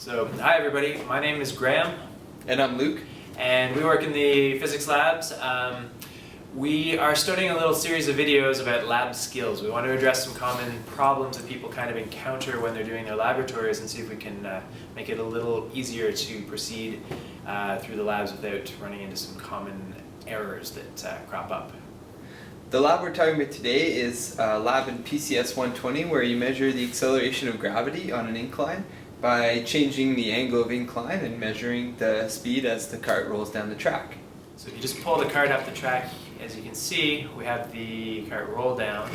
So, hi everybody, my name is Graham. And I'm Luke. And we work in the physics labs. We are starting a little series of videos about lab skills. We want to address some common problems that people kind of encounter when they're doing their laboratories and see if we can make it a little easier to proceed through the labs without running into some common errors that crop up. The lab we're talking about today is a lab in PCS 120 where you measure the acceleration of gravity on an incline by changing the angle of incline and measuring the speed as the cart rolls down the track. So if you just pull the cart up the track, as you can see, we have the cart roll down.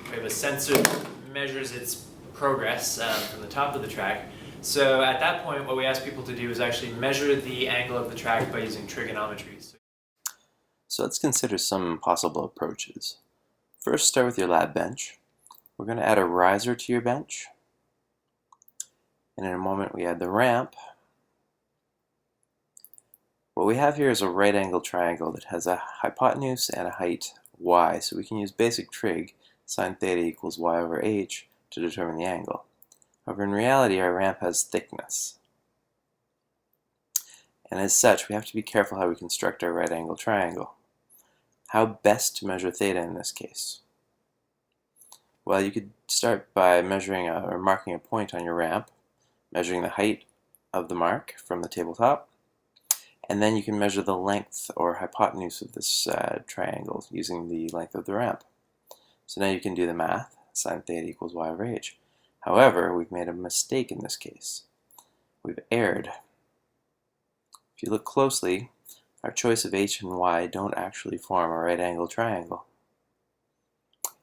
We have a sensor that measures its progress from the top of the track. So at that point, what we ask people to do is actually measure the angle of the track by using trigonometry. So let's consider some possible approaches. First, start with your lab bench. We're going to add a riser to your bench. And in a moment, we add the ramp. What we have here is a right angle triangle that has a hypotenuse and a height y. So we can use basic trig, sine theta equals y over h, to determine the angle. However, in reality, our ramp has thickness. And as such, we have to be careful how we construct our right angle triangle. How best to measure theta in this case? Well, you could start by measuring or marking a point on your ramp, measuring the height of the mark from the tabletop, and then you can measure the length or hypotenuse of this triangle using the length of the ramp. So now you can do the math, sine theta equals y over h. However, we've made a mistake in this case. We've erred. If you look closely, our choice of h and y don't actually form a right angle triangle.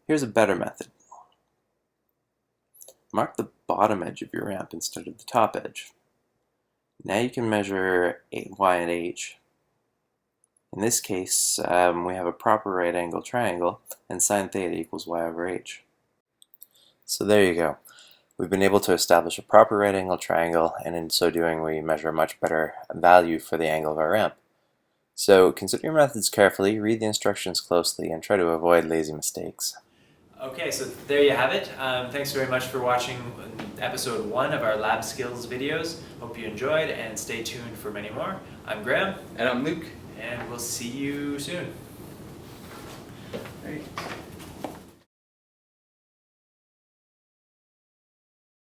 Here's a better method. Mark the bottom edge of your ramp instead of the top edge. Now you can measure y and h. In this case, we have a proper right angle triangle, and sine theta equals y over h. So there you go. We've been able to establish a proper right angle triangle, and in so doing we measure a much better value for the angle of our ramp. So consider your methods carefully, read the instructions closely, and try to avoid lazy mistakes. Okay, so there you have it. Thanks very much for watching episode 1 of our lab skills videos. Hope you enjoyed, and stay tuned for many more. I'm Graham. And I'm Luke. And we'll see you soon. All right.